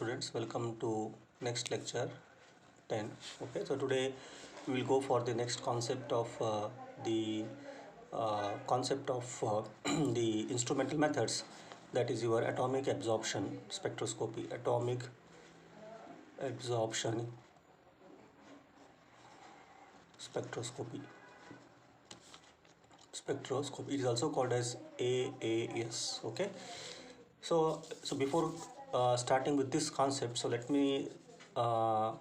students, welcome to next lecture 10. Okay, so today we will go for the next concept of the concept of the instrumental methods, that is your atomic absorption spectroscopy. Atomic absorption spectroscopy, it is also called as AAS. Okay, so before starting with this concept, so let me uh,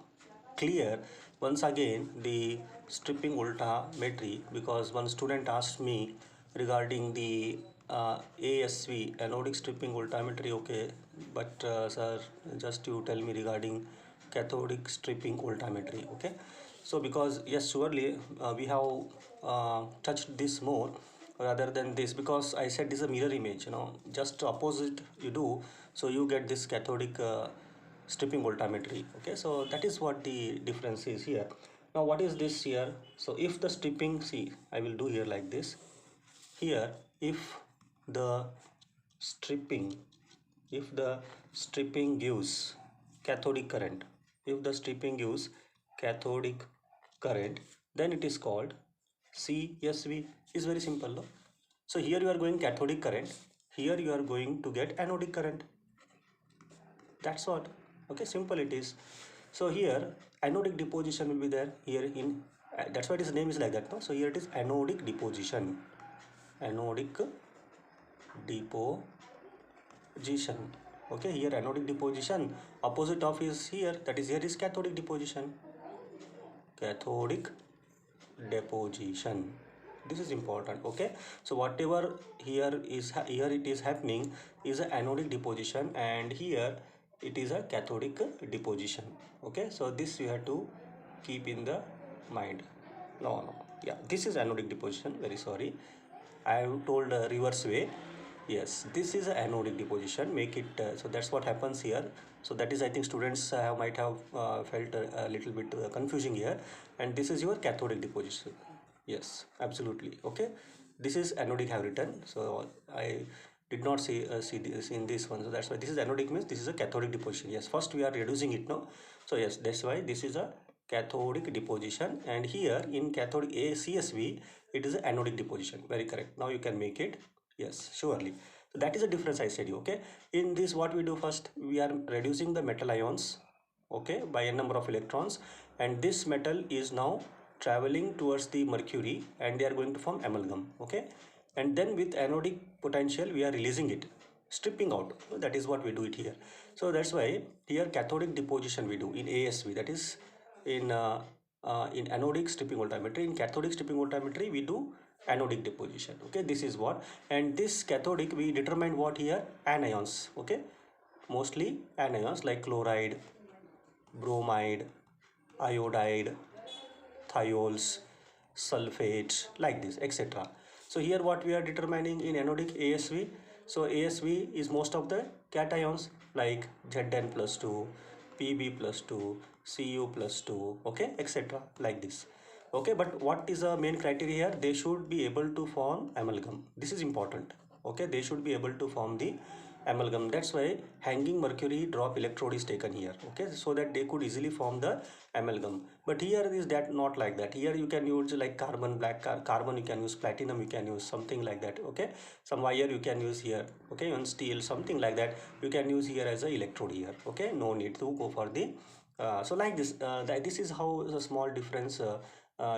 clear once again the stripping voltammetry, because one student asked me regarding the ASV, anodic stripping voltammetry. Okay, but sir, just you tell me regarding cathodic stripping voltammetry. Okay, so because yes, surely we have touched this more rather than this, because I said this is a mirror image, just opposite you do, so you get this cathodic stripping voltammetry. Okay, so that is what the difference is here. Now what is this here? So if the stripping, see, I will do here like this. Here, if the stripping, if the stripping gives cathodic current, if the stripping gives cathodic current, then it is called CSV. Is very simple, no? So here you are going cathodic current, here you are going to get anodic current. That's what. Okay, simple it is. So here anodic deposition will be there here in that's why its name is like that, no? So here it is anodic deposition, anodic deposition. Okay, here anodic deposition, opposite of is here, that is here is cathodic deposition. Cathodic deposition, this is important. Okay, so whatever here it is happening is a anodic deposition, and here it is a cathodic deposition. Okay, so this you have to keep in the mind. No, yeah, this is anodic deposition, very sorry, I have told reverse way. Yes, this is a anodic deposition, make it so that's what happens here. So that is, I think students might have felt a little bit confusing here. And this is your cathodic deposition. Yes, absolutely. Okay, this is anodic, have written, so I did not see this in this one, so that's why this is anodic, means this is a cathodic deposition. Yes, first we are reducing it, no? So yes, that's why this is a cathodic deposition, and here in cathodic CSV it is a anodic deposition. Very correct. Now you can make it. Yes, surely. So that is the difference I said you. Okay, in this what we do, first we are reducing the metal ions, okay, by a number of electrons, and this metal is now traveling towards the mercury and they are going to form amalgam. Okay, and then with anodic potential we are releasing it, stripping out. That is what we do it here. So that's why here cathodic deposition we do in ASV, that is in anodic stripping voltammetry. In cathodic stripping voltammetry we do anodic deposition. Okay, this is what. And this cathodic we determine what here, anions. Okay, mostly anions like chloride, bromide, iodide, thiols, sulfates, like this, etc. So here what we are determining in anodic ASV. So ASV is most of the cations like Zn plus 2, Pb plus 2, Cu plus 2, okay, etc. like this. Okay, but what is the main criteria here? They should be able to form amalgam. This is important. Okay, they should be able to form the amalgam. That's why hanging mercury drop electrode is taken here. Okay, so that they could easily form the amalgam. But here is that not like that. Here you can use like carbon, carbon you can use, platinum you can use, something like that. Okay, some wire you can use here. Okay, on steel, something like that you can use here as a electrode here. Okay, no need to go for the so like this. This is how the small difference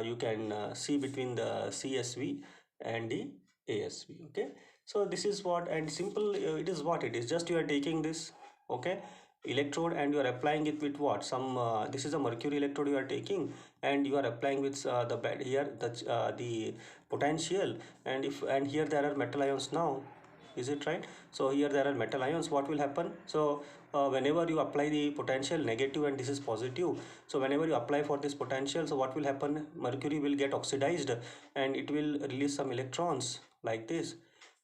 you can see between the CSV and the ASV. Okay, so this is what, and simple it is what it is, just you are taking this, okay, electrode, and you are applying it with what, some this is a mercury electrode you are taking, and you are applying with the bed here, the potential, and if, and here there are metal ions now, is it right? So here there are metal ions. What will happen? So whenever you apply the potential negative and this is positive, so whenever you apply for this potential, so what will happen, mercury will get oxidized and it will release some electrons like this.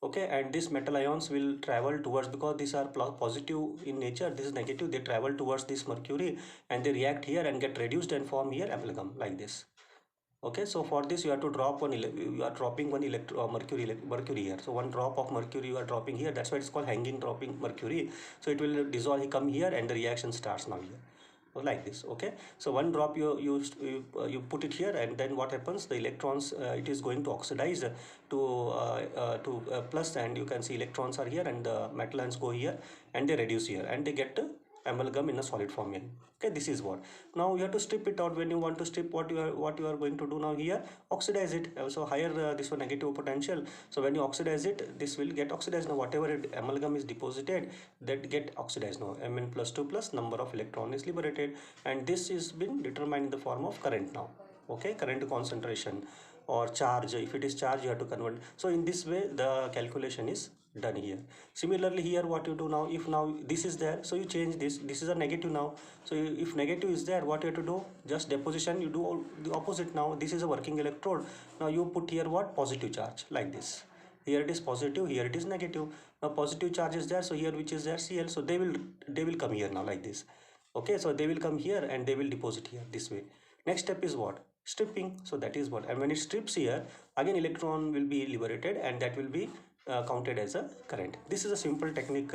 Okay, and these metal ions will travel towards, because these are positive in nature, this is negative, they travel towards this mercury and they react here and get reduced and form here amalgam like this. Okay, so for this you have to drop you are dropping one mercury here. So one drop of mercury you are dropping here. That's why it's called hanging dropping mercury. So it will dissolve, come here, and the reaction starts now here. So like this. Okay, so one drop you put it here, and then what happens, the electrons, it is going to oxidize to plus, and you can see electrons are here and the metal ions go here and they reduce here and they get amalgam in a solid form here. Okay, this is what. Now you have to strip it out. When you want to strip, what you are going to do now here, oxidize it. So higher this one negative potential, so when you oxidize it, this will get oxidized. Now whatever amalgam is deposited, that get oxidized. Now Mn plus 2 plus number of electron is liberated, and this is been determined in the form of current now. Okay, current concentration or charge. If it is charge, you have to convert. So in this way the calculation is done here. Similarly here, what you do now, if now this is there, so you change this is a negative now. So if negative is there, what you have to do, just deposition, you do all the opposite. Now this is a working electrode. Now you put here what, positive charge, like this. Here it is positive, here it is negative. Now positive charge is there, so here which is there, Cl, so they will come here now like this. Okay, so they will come here and they will deposit here this way. Next step is what, stripping. So that is what, and when it strips here, again electron will be liberated and that will be counted as a current. This is a simple technique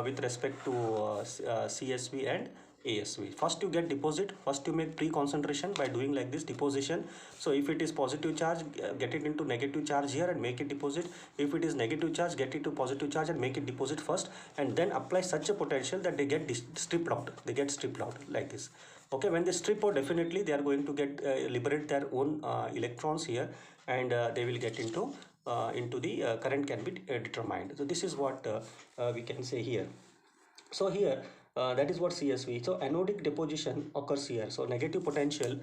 with respect to CSV and ASV. First you get deposit, first you make pre-concentration by doing like this deposition. So if it is positive charge, get it into negative charge here and make it deposit. If it is negative charge, get it to positive charge and make it deposit first, and then apply such a potential that they get stripped out. They get stripped out like this. Okay, when they strip out, definitely they are going to get liberate their own electrons here, and they will get into the current can be determined. So this is what we can say here. So here that is what CSV. So anodic deposition occurs here. So negative potential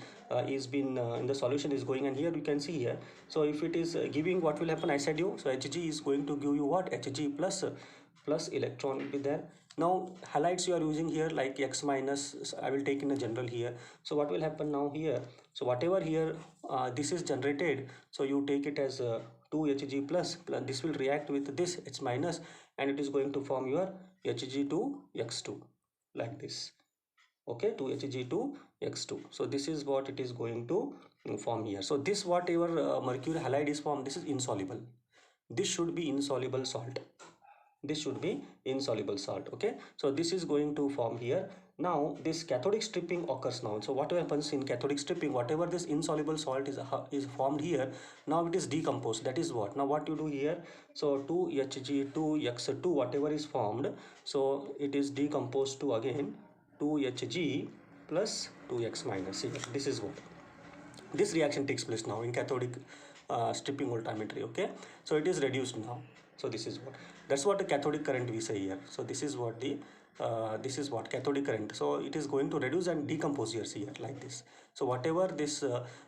is been in the solution is going, and here you can see here. So if it is giving, what will happen, I said you, so Hg is going to give you what, Hg plus electron will be there. Now halides you are using here like X minus, I will take in a general here. So what will happen now here, so whatever here this is generated, so you take it as 2 Hg plus, this will react with this H minus, and it is going to form your Hg2X2 like this. Okay, 2Hg2X2. So this is what it is going to form here. So this whatever mercury halide is formed, this is insoluble. This should be insoluble salt. This should be insoluble salt. Okay, so this is going to form here. Now this cathodic stripping occurs now. So what happens in cathodic stripping, whatever this insoluble salt is formed here, now it is decomposed. That is what, now what you do here, so 2Hg2X2 whatever is formed, so it is decomposed to again 2Hg plus 2X minus here. This is what, this reaction takes place now in cathodic stripping voltammetry. Okay, so it is reduced now. So this is what, that's what the cathodic current we say here. So this is what the this is what cathodic current. So it is going to reduce and decompose here, see here like this. So whatever this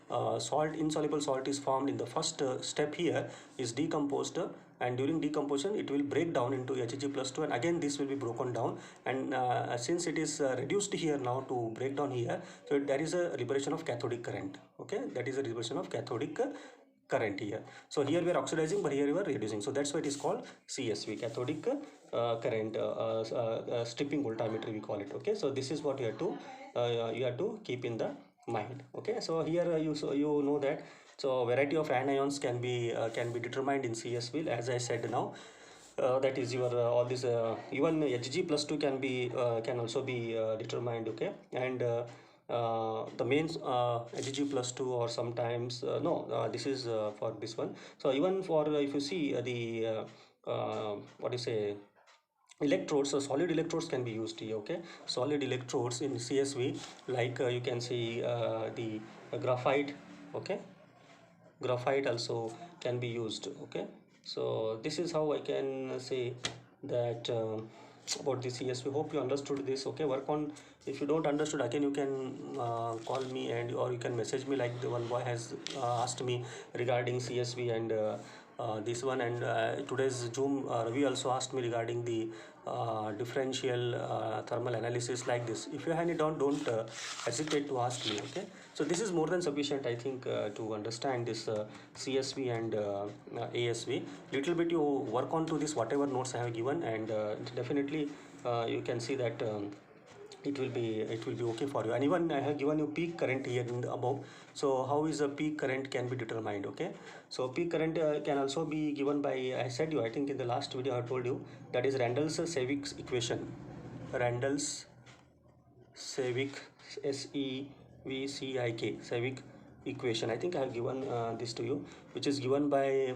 salt, insoluble salt is formed in the first step here is decomposed, and during decomposition it will break down into Hg plus 2, and again this will be broken down, and since it is reduced here now to break down here, so there is a liberation of cathodic current. Okay, that is a liberation of cathodic current here. So here we are oxidizing, but here we are reducing. So that's why it is called CSV, cathodic current stripping voltammetry we call it. Okay, so this is what you have to keep in the mind. Okay, so here you know that, so variety of anions can be determined in CSV, as I said now. That is your all this even Hg plus 2 can also be determined. Okay, and the main Hg plus 2, or sometimes no, this is for this one. So even for if you see what you say, electrodes, so solid electrodes can be used here. Okay, solid electrodes in CSV, like you can see the graphite. Okay, graphite also can be used. Okay, so this is how I can say that about the CSV. Hope you understood this. Okay, work on, if you don't understood, again you can call me, and or you can message me, like the one boy has asked me regarding CSV and this one, and today's Zoom Ravi also asked me regarding the differential thermal analysis like this. If you have any doubt, don't hesitate to ask me. Okay, so this is more than sufficient, I think, to understand this CSV and ASV. Little bit you work on to this whatever notes I have given, and definitely you can see that it will be okay for you. And even I have given you peak current here in the above. So how is the peak current can be determined? Okay, so peak current can also be given by, I said you, I think in the last video I told you, that is Randall's-Sevig equation. Randall's-Sevig, Sevik, Sevik equation. I think I have given this to you, which is given by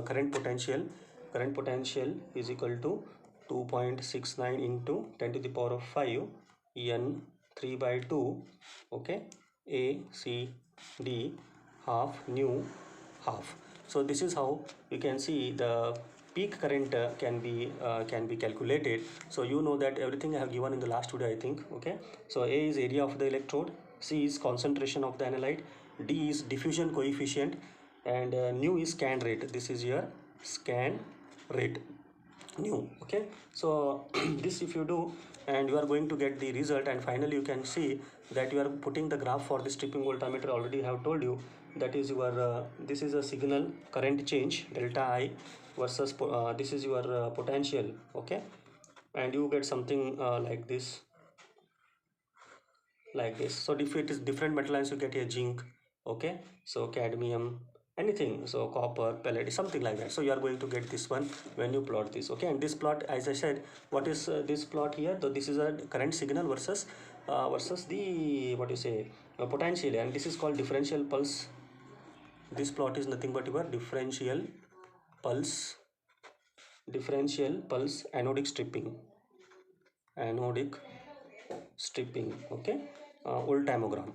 current potential. Current potential is equal to 2.69 into 10 to the power of 5 n 3 by 2. Okay, A C D half nu half. So this is how you can see the peak current can be calculated. So you know that everything I have given in the last video, I think. Okay, so A is area of the electrode, C is concentration of the analyte, D is diffusion coefficient, and nu is scan rate. This is your scan rate, nu. Okay, so this if you do, and you are going to get the result, and finally you can see that you are putting the graph for the stripping voltmeter. Already have told you that is your this is a signal current change delta I versus this is your potential. Okay, and you get something like this. So if it is different metal ions, you get a zinc. Okay, so cadmium, anything, so copper, palladium, something like that. So you are going to get this one when you plot this. Okay, and this plot, as I said, what is this plot here? So this is a current signal versus the, what you say, potential, and this is called differential pulse. This plot is nothing but your pulse differential pulse anodic stripping. Okay, voltammogram,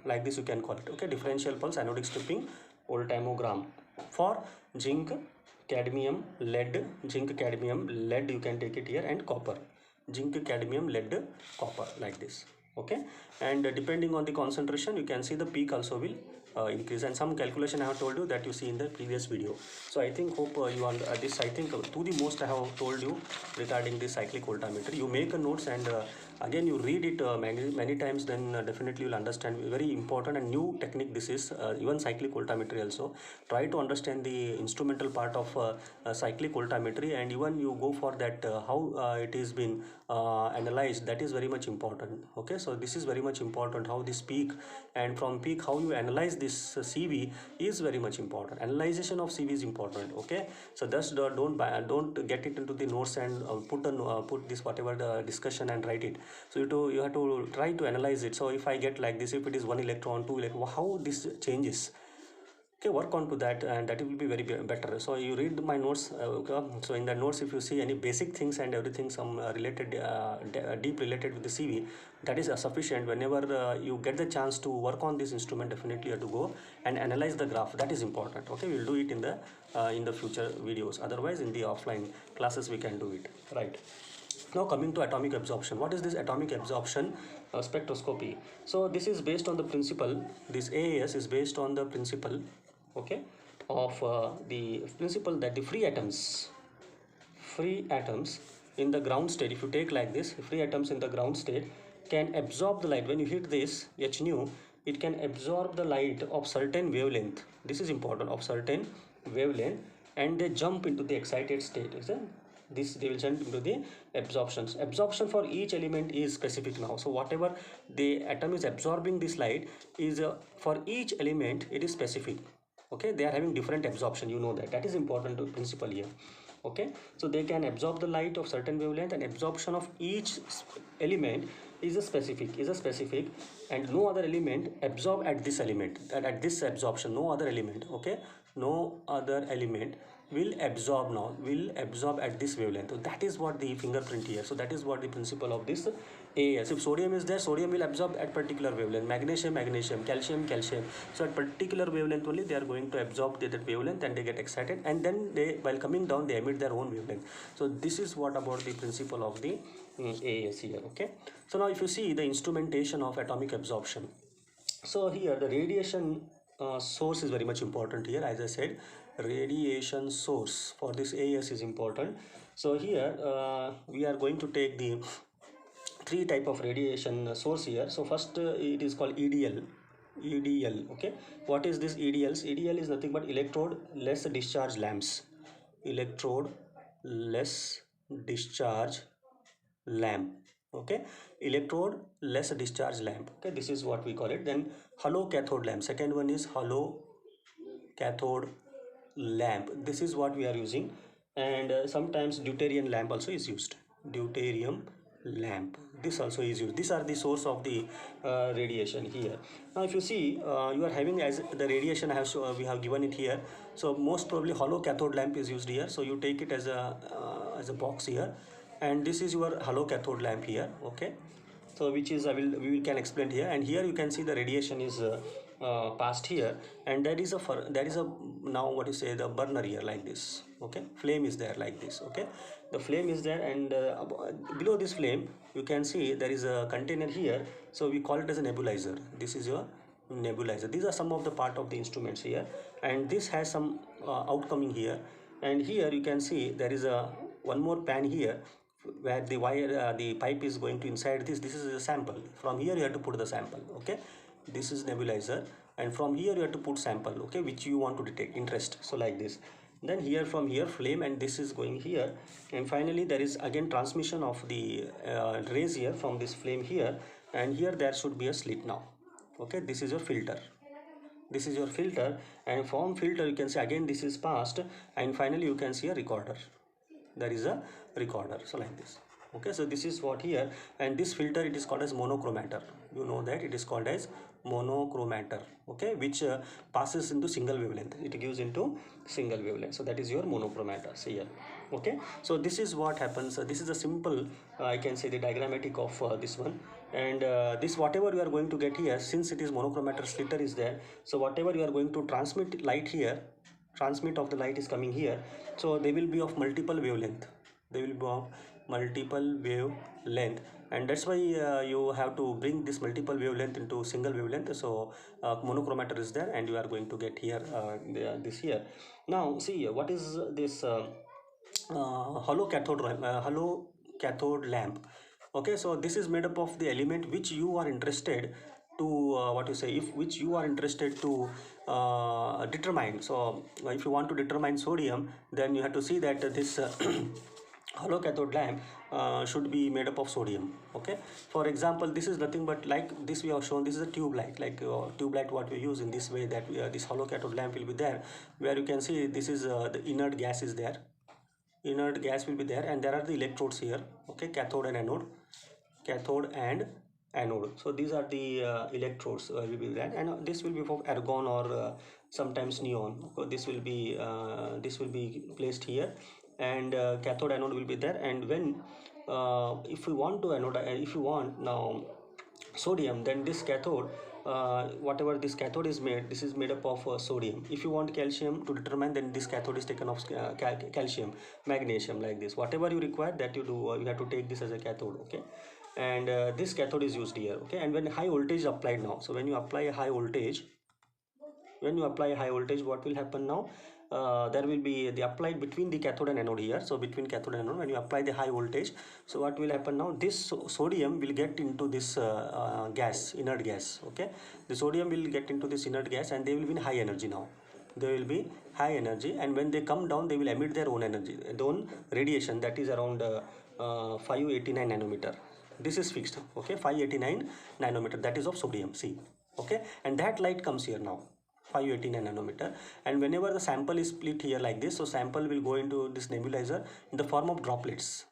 like this you can call it. Okay, differential pulse anodic stripping voltammogram for zinc, cadmium, lead. Zinc, cadmium, lead, you can take it here, and copper. Zinc, cadmium, lead, copper, like this. Okay, and depending on the concentration, you can see the peak also will increase, and some calculation I have told you that you see in the previous video. So I think hope you on this, I think to the most I have told you regarding the cyclic voltmeter. You make a notes, and again you read it many times, then definitely you'll understand. Very important and new technique this is. Even cyclic voltmetry also, try to understand the instrumental part of cyclic voltmetry, and even you go for that how it is been analyzed. That is very much important. Okay, so this is very much important, how this peak, and from peak how you analyze this CV is very much important. Analyzation of CV is important. Okay, so thus don't get it into the notes and put this whatever the discussion and write it. So you have to try to analyze it. So if I get like this, if it is 1 electron, 2 electron, how this changes. Okay, work on to that, and that will be very better. So you read my notes. Okay, so in the notes, if you see any basic things and everything, some related deep related with the CV, that is sufficient. Whenever you get the chance to work on this instrument, definitely you have to go and analyze the graph. That is important. Okay, we'll do it in the future videos. Otherwise, in the offline classes we can do it, right? Now coming to atomic absorption. What is this atomic absorption spectroscopy? So this is based on the principle, this AAS is based on the principle, okay, of the principle that the free atoms in the ground state, if you take like this, free atoms in the ground state can absorb the light. When you hit this H nu, it can absorb the light of certain wavelength. This is important, of certain wavelength, and they jump into the excited state. Is it? This they will jump into the absorption for each element is specific now. So whatever the atom is absorbing this light is for each element it is specific. Okay, they are having different absorption, you know that is important principle here. Okay, so they can absorb the light of certain wavelength, and absorption of each element is a specific, and no other element absorb at this element, at this absorption, no other element. Okay, no other element will absorb at this wavelength. So that is what the fingerprint here. So that is what the principle of this AAS. If sodium is there, sodium will absorb at particular wavelength. Magnesium, calcium. So at particular wavelength only they are going to absorb that wavelength, and they get excited, and then they, while coming down, they emit their own wavelength. So this is what about the principle of the AAS here. Okay, so now if you see the instrumentation of atomic absorption, so here the radiation source is very much important here. As I said, radiation source for this AAS is important. So here we are going to take the three type of radiation source here. So first it is called EDL. Okay, what is this EDLs? EDL is nothing but electrode less discharge lamps. Electrode less discharge lamp. Okay, electrode less discharge lamp. Okay, this is what we call it. Then hollow cathode lamp. Second one is hollow cathode lamp. This is what we are using, and sometimes deuterium lamp also is used. Deuterium lamp, this also is used. These are the source of the radiation here. Now if you see, you are having as the radiation I have we have given it here. So most probably hollow cathode lamp is used here. So you take it as a box here, and this is your hollow cathode lamp here. Okay, so which is we can explain here, and here you can see the radiation is passed here, and there is a now what you say, the burner here like this. Okay, flame is there like this. Okay, the flame is there, and below this flame you can see there is a container here, so we call it as a nebulizer. This is your nebulizer. These are some of the part of the instruments here, and this has some outcoming here, and here you can see there is a one more pan here where the wire the pipe is going to inside this is a sample. From here you have to put the sample. Okay, this is nebulizer, and from here you have to put sample, okay, which you want to detect interest. So like this, then here from here flame, and this is going here, and finally there is again transmission of the rays here from this flame here, and here there should be a slit now. Okay, this is your filter. This is your filter, and from filter you can see again this is passed, and finally you can see a recorder. There is a recorder. So like this. Okay, so this is what here, and this filter it is called as monochromator. You know that it is called as monochromator. Okay, which passes into single wavelength. It gives into single wavelength. So that is your monochromator. See here. Okay, so this is what happens. This is a simple I can say the diagrammatic of this one, and this whatever you are going to get here, since it is monochromator, slitter is there, so whatever you are going to transmit light here, transmit of the light is coming here, so they will be of multiple wavelength. They will be of multiple wavelength, and that's why you have to bring this multiple wavelength into single wavelength. So monochromator is there, and you are going to get here this here. Now see what is this hollow cathode lamp. Okay, so this is made up of the element which you are interested to what you say, if which you are interested to determine. So if you want to determine sodium, then you have to see that this hollow cathode lamp should be made up of sodium. Okay, for example, this is nothing but like this we have shown. This is a tube light, like tube light what we use in this way, that this hollow cathode lamp will be there, where you can see this is the inert gas is there. Inert gas will be there, and there are the electrodes here. Okay, cathode and anode, cathode and anode. So these are the electrodes will be there, and this will be for argon or sometimes neon. So this will be placed here, and cathode anode will be there. And when if you want to anode, if you want now sodium, then this cathode, whatever this cathode is made, this is made up of sodium. If you want calcium to determine, then this cathode is taken of calcium, magnesium, like this. Whatever you require, that you do, you have to take this as a cathode. Okay, and this cathode is used here. Okay, and when high voltage is applied now, so when you apply a high voltage, what will happen now, there will be the applied between the cathode and anode here. So between cathode and anode, when you apply the high voltage, so what will happen now, this sodium will get into this gas, inert gas. Okay, the sodium will get into this inert gas, and they will be in high energy now. They will be high energy, and when they come down, they will emit their own energy, their own radiation, that is around 589 nanometer. This is fixed. Okay, 589 nanometer, that is of sodium. See. Okay, and that light comes here now, 589 nanometer, and whenever the sample is split here like this, so sample will go into this nebulizer in the form of droplets,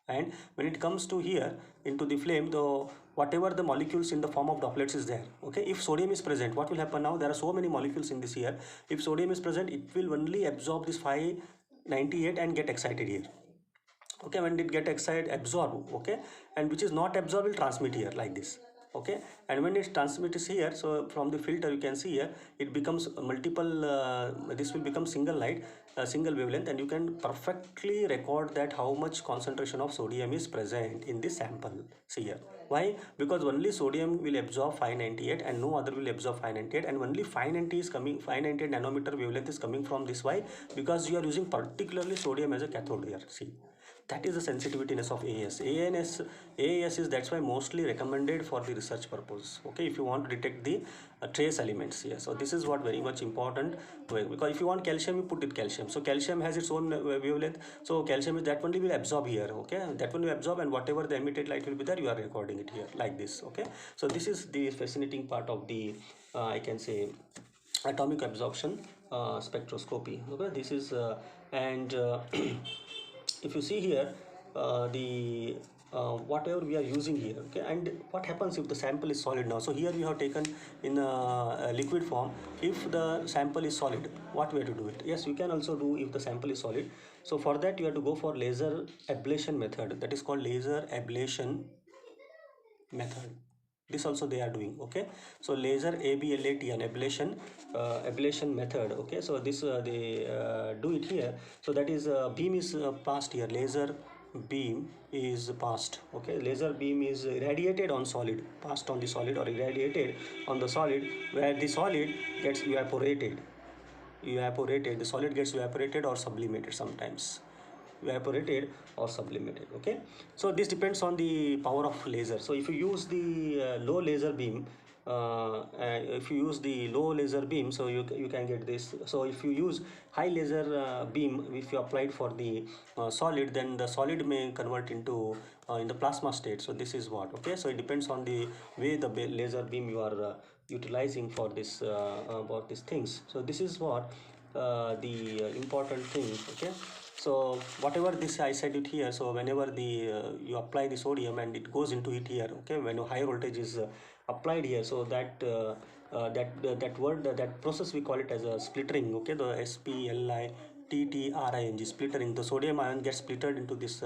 and when it comes to here into the flame, the whatever the molecules in the form of droplets is there. Okay, if sodium is present, what will happen now, there are so many molecules in this here. If sodium is present, it will only absorb this 598 and get excited here. Okay, when it get excited, absorb. Okay, and which is not absorbed will transmit here like this. Okay, and when it transmits here, so from the filter you can see here, it becomes multiple, this will become single light, single wavelength, and you can perfectly record that how much concentration of sodium is present in this sample. See here, why? Because only sodium will absorb 598 and no other will absorb 598, and only 590 is coming, 598 nanometer wavelength is coming from this. Why? Because you are using particularly sodium as a cathode here. See, That is the sensitiveness of AAS. AAS is, that's why mostly recommended for the research purpose. Okay, if you want to detect the trace elements here. So this is what very much important, because if you want calcium, you put it calcium. So calcium has its own wavelength. So calcium is that only will absorb here. Okay, that one will absorb, and whatever the emitted light will be there, you are recording it here like this. Okay, so this is the fascinating part of the I can say atomic absorption spectroscopy. Okay, this is and if you see here the whatever we are using here. Okay, and what happens if the sample is solid now? So here we have taken in a liquid form. If the sample is solid, what way to do it? Yes, you can also do if the sample is solid. So for that you have to go for laser ablation method, that is called laser ablation method. This also they are doing. Okay, so laser ABLAT, an ablation method. Okay, so this they do it here. So that is beam is passed here, laser beam is passed. Okay, laser beam is irradiated on solid, passed on the solid or irradiated on the solid, where the solid gets evaporated, the solid gets evaporated or sublimated, sometimes evaporated or sublimated. Okay, so this depends on the power of laser. So if you use the low laser beam, if you use the low laser beam, so you can get this. So if you use high laser beam, if you applied for the solid, then the solid may convert into in the plasma state. So this is what. Okay, so it depends on the way the laser beam you are utilizing for this about these things. So this is what the important thing. Okay, so whatever this I said it here. So whenever the you apply the sodium and it goes into it here. Okay, when a high voltage is applied here, so that that process we call it as a splittering. Okay, the SPLITTRING, splittering. The sodium ion gets splittered into this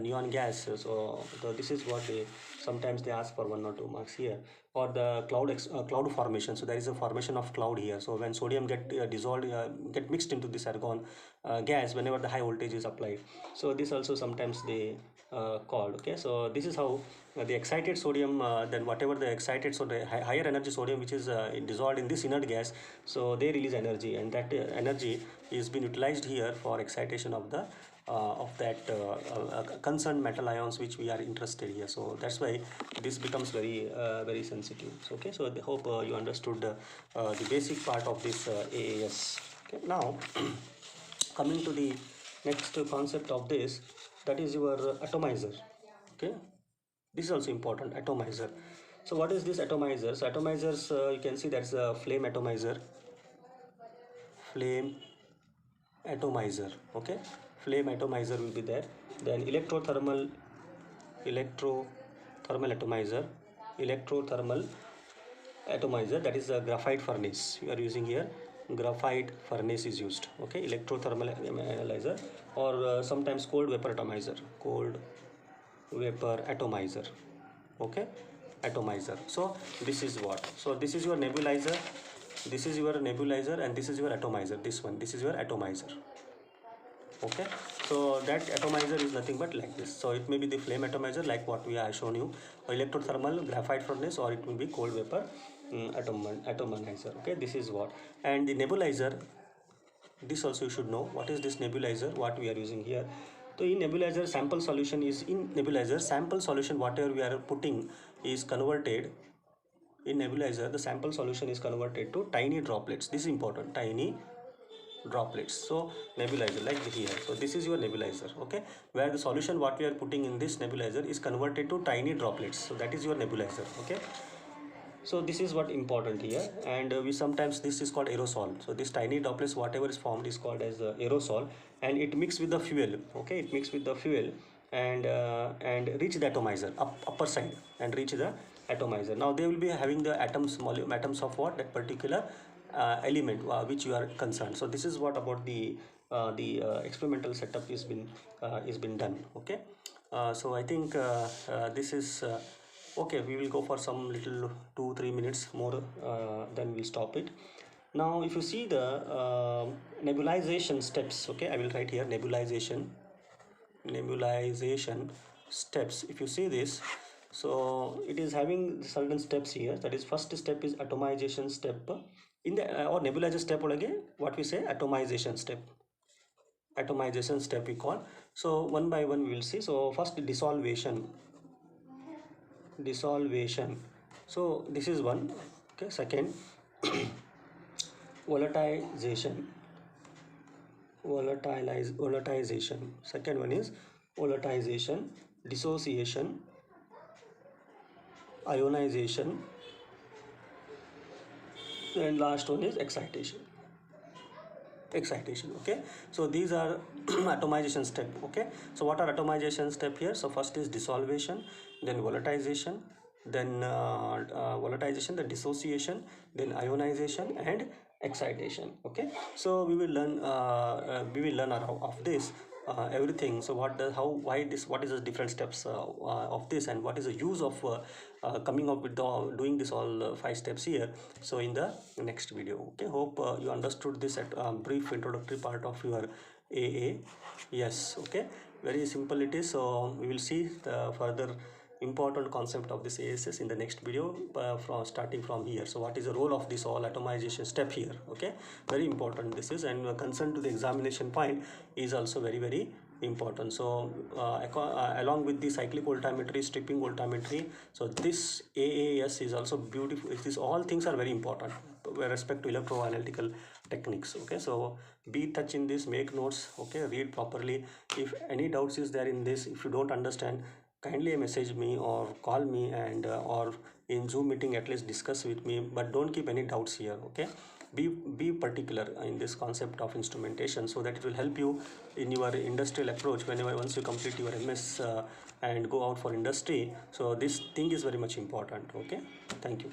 neon gas. So this is what they sometimes they ask for 1 or 2 marks here. Or the cloud formation. So there is a formation of cloud here. So when sodium get dissolved, get mixed into this argon gas whenever the high voltage is applied. So this also sometimes they called. Okay, so this is how the excited sodium, then whatever the excited, so the higher energy sodium which is dissolved in this inert gas, so they release energy, and that energy is being utilized here for excitation of the of that concerned metal ions which we are interested here. So that's why this becomes very sensitive. So, okay, so I hope you understood the basic part of this AAS. Okay, now coming to the next concept of this, that is your atomizer. Okay, this is also important, atomizer. So what is this atomizer? So atomizers, you can see that's a flame atomizer. Flame atomizer. Okay, flame atomizer will be there. Then electrothermal atomizer, electrothermal atomizer, that is a graphite furnace you are using here. Graphite furnace is used. Okay, electrothermal analyzer, or sometimes cold vapor atomizer. Cold vapor atomizer. Okay, atomizer. So this is what. So this is your nebulizer, this is your nebulizer, and this is your atomizer. This is your atomizer. Okay, so that atomizer is nothing but like this. So it may be the flame atomizer like what we have shown you, or electrothermal graphite furnace, or it will be cold vapor atomizer. Okay, this is what. And the nebulizer, this also you should know what is this nebulizer, what we are using here. So in nebulizer, sample solution is in nebulizer, sample solution whatever we are putting is converted in nebulizer. The sample solution is converted to tiny droplets. This is important, tiny droplets. So nebulizer like here. So this is your nebulizer. Okay, where the solution what we are putting in this nebulizer is converted to tiny droplets. So that is your nebulizer. Okay, so this is what important here. And we sometimes, this is called aerosol. So this tiny droplets whatever is formed is called as aerosol, and it mixed with the fuel. Okay, it mixed with the fuel and reach the atomizer upper side, and reach the atomizer. Now they will be having the atoms of what, that particular element which you are concerned. So this is what about the experimental setup is been done. Okay, so I think this is okay. We will go for some little 2-3 minutes more, then we'll stop it. Now if you see the nebulization steps. Okay, I will write here nebulization steps. If you see this, so it is having certain steps here. That is, first step is atomization step. In the or nebulizer step again, what we say, atomization step we call. So one by one we will see. So first, dissolution. So this is one. Okay. Second, volatilization. Volatilization. Second one is volatilization, dissociation, ionization, and last one is excitation. Okay, so these are atomization step. Okay, so what are atomization step here? So first is dissolution, then volatilization, then then dissociation, then ionization, and excitation. Okay, so we will learn of this everything. So what does, how, why this, what is the different steps of this, and what is the use of coming up with doing this all 5 steps here. So in the next video. Okay, hope you understood this at brief introductory part of your AA. Yes. Okay, very simple it is. So we will see the further important concept of this ASS in the next video from starting from here. So what is the role of this all atomization step here? Okay, very important this is, and concern to the examination point is also very important. So along with the cyclic voltammetry, stripping voltammetry, so this AAS is also beautiful. This all things are very important with respect to electroanalytical techniques. Okay, so be touch in this, make notes. Okay, read properly. If any doubts is there in this, if you don't understand, kindly message me or call me, and or in Zoom meeting at least discuss with me, but don't keep any doubts here. Okay, be particular in this concept of instrumentation, so that it will help you in your industrial approach whenever once you complete your MS and go out for industry. So this thing is very much important. Okay, thank you.